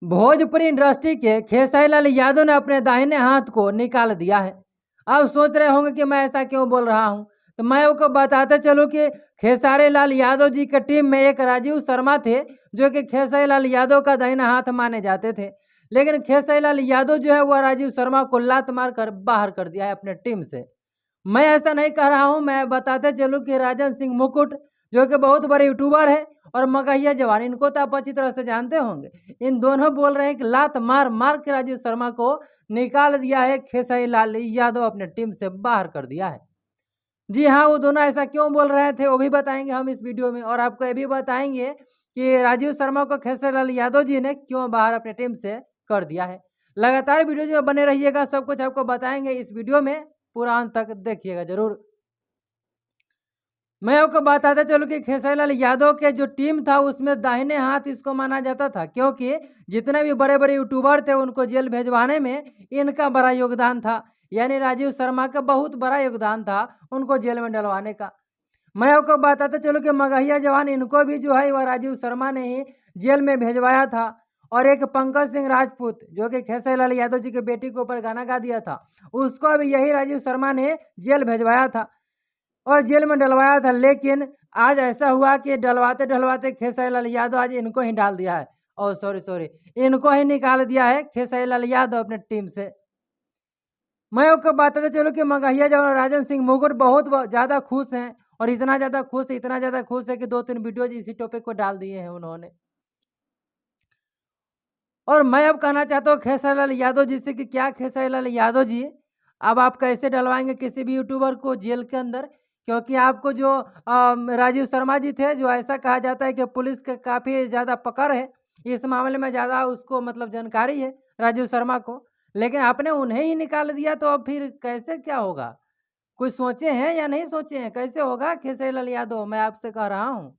Bhojpuri industry के खेसारी लाल यादव ने अपने दाहिने हाथ को निकाल दिया है। आप सोच रहे होंगे कि मैं ऐसा क्यों बोल रहा हूं, तो मैं आपको बताते चलूं कि खेसारी लाल यादव जी की टीम में एक राजीव शर्मा थे, जो कि खेसारी लाल यादव का दाहिना हाथ माने जाते थे। लेकिन खेसारी लाल यादव जो है वह राजीव शर्मा को लात मार कर बाहर कर दिया है अपने टीम से। मैं ऐसा नहीं कह रहा हूं, मैं बताते चलूं कि राजन सिंह मुकुट जो कि बहुत बड़े यूट्यूबर है, और मगहिया जवान, इनको तो आप अच्छी तरह से जानते होंगे, इन दोनों बोल रहे हैं कि लात मार मार के राजीव शर्मा को निकाल दिया है खेसारी लाल यादव, अपने टीम से बाहर कर दिया है। जी हाँ, वो दोनों ऐसा क्यों बोल रहे थे वो भी बताएंगे हम इस वीडियो में, और आपको ये भी बताएंगे कि राजीव शर्मा को खेसारी लाल यादव जी ने क्यों बाहर अपने टीम से कर दिया है। लगातार वीडियो जो बने रहिएगा, सब कुछ आपको बताएंगे इस वीडियो में, पूरा अंत तक देखिएगा जरूर। मैं आपको बताता चलूं कि खेसारी लाल यादव के जो टीम था उसमें दाहिने हाथ इसको माना जाता था, क्योंकि जितने भी बड़े बड़े यूट्यूबर थे उनको जेल भेजवाने में इनका बड़ा योगदान था। यानी राजीव शर्मा का बहुत बड़ा योगदान था उनको जेल में डलवाने का। मैं आपको बताते चलूं कि मगहिया जवान, इनको भी जो है वह राजीव शर्मा ने ही जेल में भेजवाया था। और एक पंकज सिंह राजपूत जो कि खेसारी लाल यादव जी के बेटी के ऊपर गाना गा दिया था, उसको भी यही राजीव शर्मा ने जेल भेजवाया था और जेल में डलवाया था। लेकिन आज ऐसा हुआ कि डलवाते डलवाते खेसारी लाल यादव आज इनको ही डाल दिया है, और सॉरी इनको ही निकाल दिया है खेसारी लाल यादव अपने टीम से। मैं आपको बताते चलूं कि मगहिया जवान और राजन सिंह मुकुट बहुत ज़्यादा खुश हैं, और इतना ज़्यादा खुश है कि 2-3 वीडियो इसी टॉपिक को डाल दिए हैं उन्होंने। और मैं अब कहना चाहता हूँ खेसारी लाल यादव जी से कि क्या खेसारी लाल यादव जी, अब आप कैसे डलवाएंगे किसी भी यूट्यूबर को जेल के अंदर, क्योंकि आपको जो राजीव शर्मा जी थे, जो ऐसा कहा जाता है कि पुलिस के काफ़ी ज़्यादा पकड़ है इस मामले में, ज़्यादा उसको मतलब जानकारी है राजीव शर्मा को, लेकिन आपने उन्हें ही निकाल दिया, तो अब फिर कैसे क्या होगा? कुछ सोचे हैं या नहीं सोचे हैं, कैसे होगा खेसारी लाल यादव, मैं आपसे कह रहा हूँ।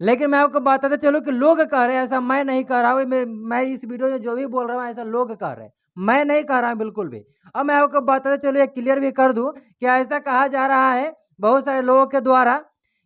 लेकिन मैं आपको बताते चलूँ कि लोग कह रहे हैं, ऐसा मैं नहीं कह रहा हूँ। मैं इस वीडियो में जो भी बोल रहा हूँ ऐसा लोग कह रहे हैं, मैं नहीं कह रहा हूँ बिल्कुल भी। अब मैं आपको बताते चलूँ, एक क्लियर भी कर दूँ कि ऐसा कहा जा रहा है बहुत सारे लोगों के द्वारा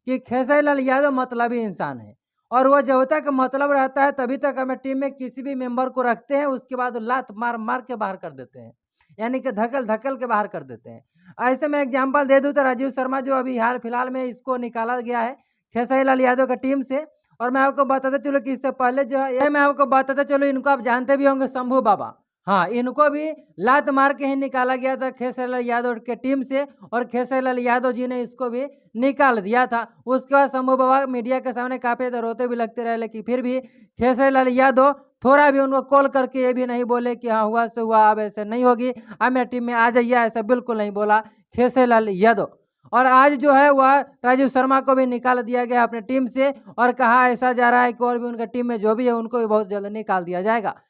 कि खेसारी लाल यादव मतलबी इंसान है, और वो जब तक मतलब रहता है तभी तक हमें टीम में किसी भी मेंबर को रखते हैं, उसके बाद लात मार मार के बाहर कर देते हैं, यानी कि धकल धकल के बाहर कर देते हैं। ऐसे में एग्जाम्पल दे दूँ तो राजीव शर्मा जो अभी हाल फिलहाल में इसको निकाला गया है खेसारी लाल यादव की टीम से। और मैं आपको बताते चलूँ कि इससे पहले जो है, ये मैं आपको बताते चलूँ, इनको आप जानते भी होंगे, शंभू बाबा। हाँ, इनको भी लात मार के ही निकाला गया था खेसारी लाल यादव के टीम से, और खेसारी लाल यादव जी ने इसको भी निकाल दिया था। उसके बाद शंभू बाबा मीडिया के सामने काफ़ी देर रोते भी लगते रहे, लेकिन फिर भी खेसारी लाल यादव थोड़ा भी उनको कॉल करके ये भी नहीं बोले कि हाँ हुआ सो हुआ, अब ऐसे नहीं होगी, अब मेरे टीम में आ जाइए, ऐसा बिल्कुल नहीं बोला खेसारी लाल यादव। और आज जो है वह राजीव शर्मा को भी निकाल दिया गया अपने टीम से, और कहा ऐसा जा रहा है कि और भी उनके टीम में जो भी है उनको भी बहुत जल्द निकाल दिया जाएगा।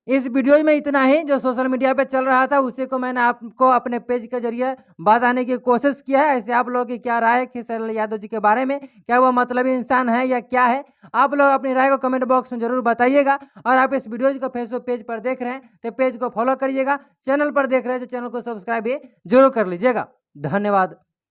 इस वीडियो में इतना ही जो सोशल मीडिया पे चल रहा था उसी को मैंने आपको अपने पेज के जरिए बताने की कोशिश किया है। ऐसे आप लोगों की क्या राय है खेसारी लाल यादव जी के बारे में, क्या वो मतलबी इंसान है या क्या है? आप लोग अपनी राय को कमेंट बॉक्स में जरूर बताइएगा। और आप इस वीडियो को फेसबुक पेज पर देख रहे हैं तो पेज को फॉलो करिएगा, चैनल पर देख रहे हैं तो चैनल को सब्सक्राइब भी जरूर कर लीजिएगा। धन्यवाद।